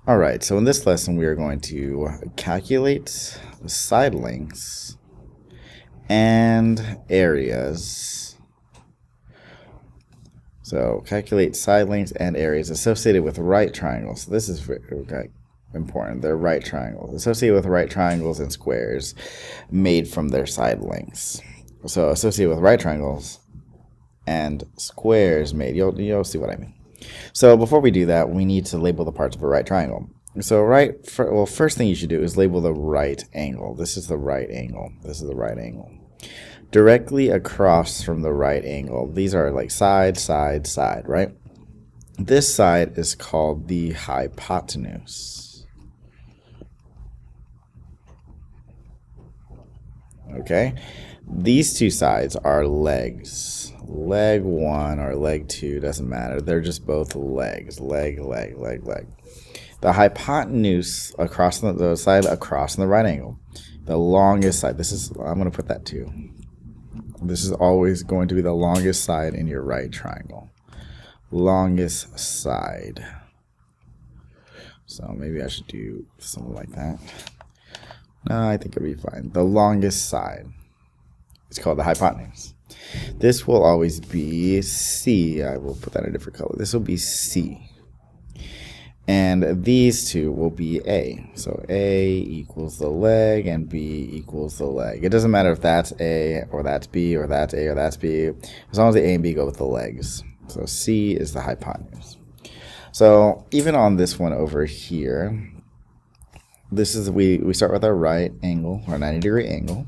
All right, so in this lesson, we are going to calculate side lengths and areas. So calculate side lengths and areas associated with right triangles. So this is very important. They're right triangles associated with right triangles and squares made from their side lengths. So associated with right triangles and squares made. You'll see what I mean. So before we do that, we need to label the parts of a right triangle. So first thing you should do is label the right angle. This is the right angle. This is the right angle. Directly across from the right angle, these are like side, side, side, right? This side is called the hypotenuse. Okay? These two sides are legs. Leg 1 or leg 2, doesn't matter. They're just both legs. Leg, leg, leg, leg. The hypotenuse across the side across the right angle. The longest side. I'm going to put that too. This is always going to be the longest side in your right triangle. Longest side. So maybe I should do something like that. No, I think it'll be fine. The longest side. It's called the hypotenuse. This will always be C. I will put that in a different color. This will be C. And these two will be A. So A equals the leg and B equals the leg. It doesn't matter if that's A or that's B or that's A or that's B, as long as the A and B go with the legs. So C is the hypotenuse. So even on this one over here, this is we start with our right angle, our 90-degree angle.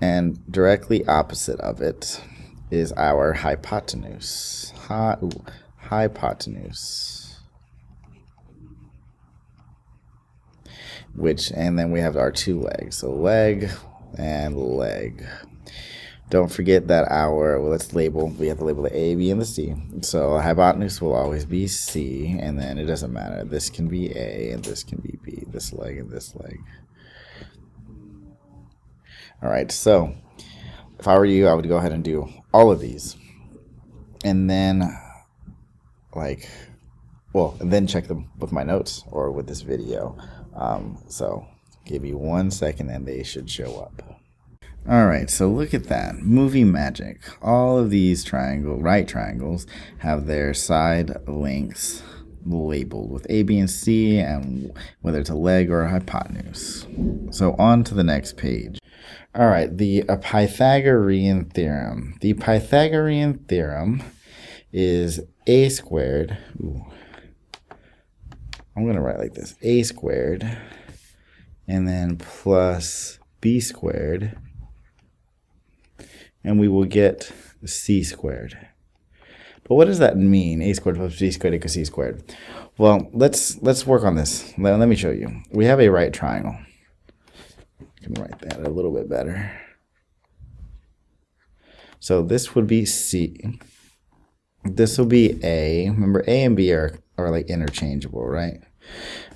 And directly opposite of it is our hypotenuse. Hypotenuse. And then we have our two legs. So leg and leg. Don't forget that we have to label the A, B, and the C. So hypotenuse will always be C, and then it doesn't matter. This can be A, and this can be B, this leg and this leg. All right, so if I were you, I would go ahead and do all of these. And then, then check them with my notes or with this video. So give me 1 second and they should show up. All right, so look at that. Movie magic. All of these right triangles have their side lengths labeled with A, B, and C, and whether it's a leg or a hypotenuse. So on to the next page. All right, the Pythagorean theorem. The Pythagorean theorem is a squared. I'm going to write like this. A squared and then plus B squared. And we will get C squared. But what does that mean? A squared plus B squared equals C squared. Well, let's work on this. Let me show you. We have a right triangle. I can write that a little bit better. So this would be C. This will be A. Remember, A and B are like interchangeable, right?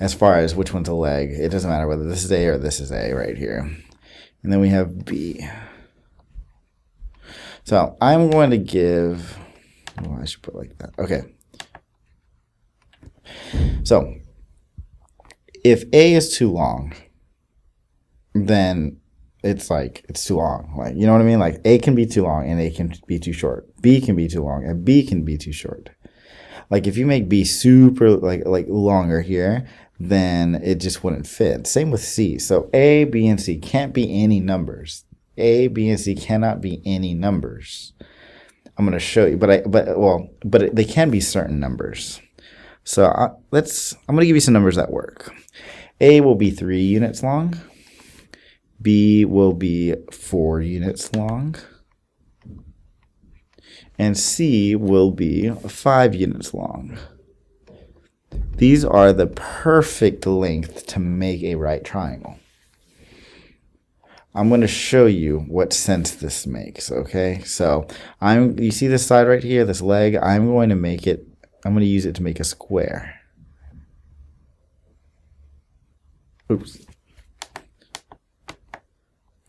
As far as which one's a leg, it doesn't matter whether this is A or this is A right here. And then we have B. So I'm going to give, I should put like that. Okay. So if A is too long, then it's too long. Like, you know what I mean? Like A can be too long and A can be too short. B can be too long and B can be too short. Like if you make B super like longer here, then it just wouldn't fit. Same with C. So A, B, and C can't be any numbers. A, B, and C cannot be any numbers. I'm going to show you, but they can be certain numbers. So I'm going to give you some numbers that work. A will be 3 units long. B will be 4 units long. And C will be 5 units long. These are the perfect length to make a right triangle. I'm going to show you what sense this makes, okay? So you see this side right here, this leg, I'm going to use it to make a square. Oops.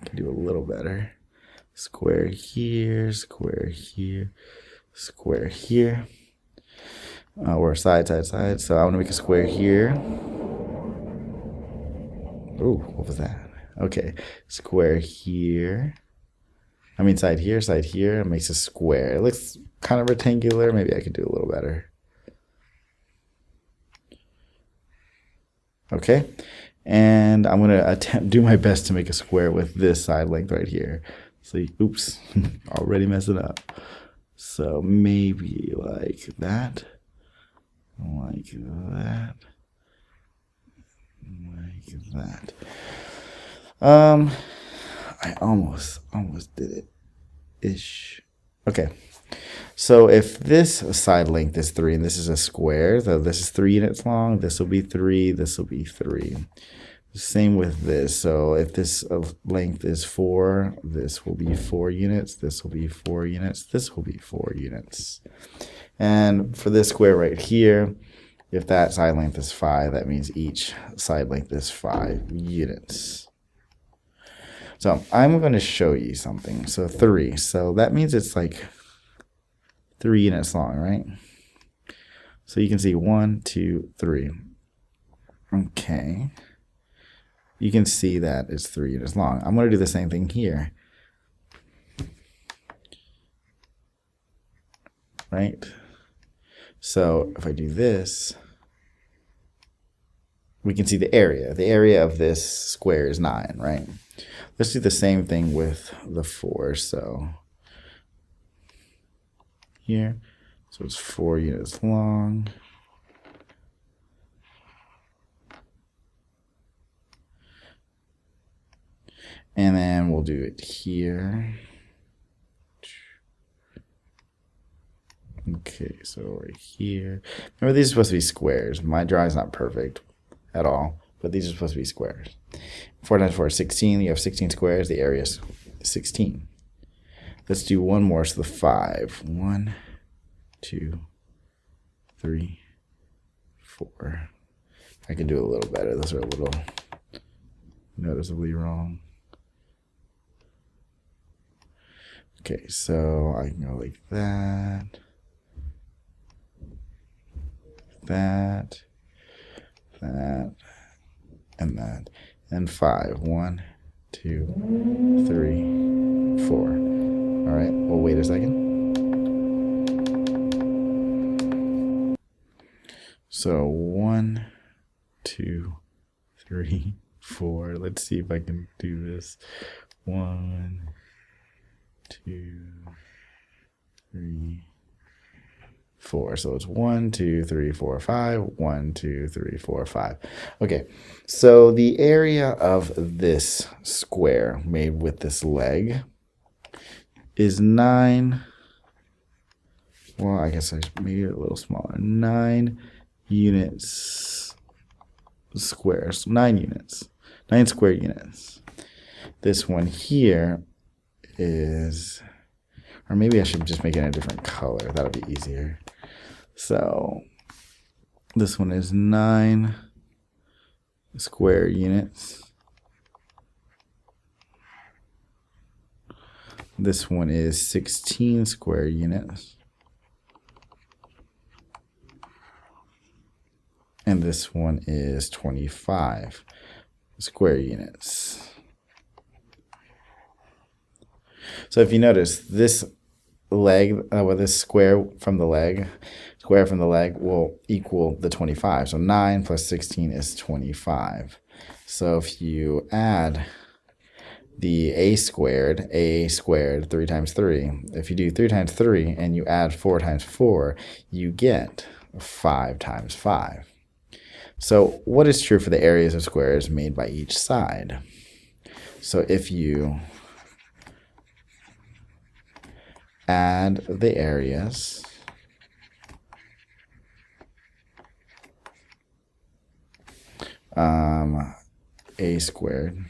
Can do a little better. Square here, square here, square here. or side, side, side. So I want to make a square here. Ooh, what was that? Okay, square here. I mean side here, it makes a square. It looks kind of rectangular. Maybe I could do a little better. Okay, and I'm gonna do my best to make a square with this side length right here. See, oops, already messing up. So maybe like that, like that, like that. I almost did it, ish. Okay. So if this side length is 3 and this is a square, so this is 3 units long, this will be 3, this will be 3. Same with this. So if this length is 4, this will be 4 units, this will be 4 units, this will be 4 units. And for this square right here, if that side length is 5, that means each side length is 5 units. So I'm going to show you something. So 3. So that means it's like 3 units long, right? So you can see 1, 2, 3. Okay. You can see that it's 3 units long. I'm going to do the same thing here. Right? So if I do this, we can see the area. The area of this square is 9, right? Let's do the same thing with the 4. So here, so it's 4 units long. And then we'll do it here. Okay, so right here. Remember, these are supposed to be squares. My drawing's not perfect at all, but these are supposed to be squares. 4 times 4 is 16. You have 16 squares. The area is 16. Let's do one more. So the 5. 1, 2, 3, 4. I can do a little better. Those are a little noticeably wrong. Okay, so I can go like that, that, and that. And 5. 1, 2, 3, 4. All right, we'll wait a second. So 1, 2, 3, 4. Let's see if I can do this. 1, 2, 3, 4. So it's 1, 2, 3, 4, 5. 1, 2, 3, 4, 5. Okay, so the area of this square made with this leg is 9. Well, I guess I made it a little smaller. 9 units squares. 9 units. 9 square units. This one here is, or maybe I should just make it a different color. That'll be easier. So this one is 9 square units. This one is 16 square units. And this one is 25 square units. So if you notice, this leg, this square from the leg will equal the 25. So 9 plus 16 is 25. So if you add the a squared 3 times 3, if you do 3 times 3 and you add 4 times 4, you get 5 times 5. So what is true for the areas of squares made by each side? So if you add the areas, a squared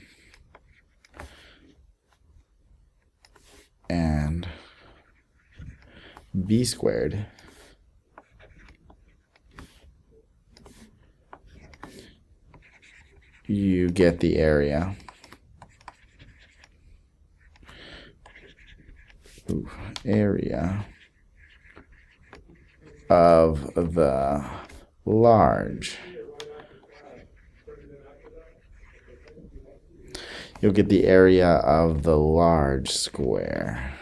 and b squared you get the area of the large. You'll get the area of the large square.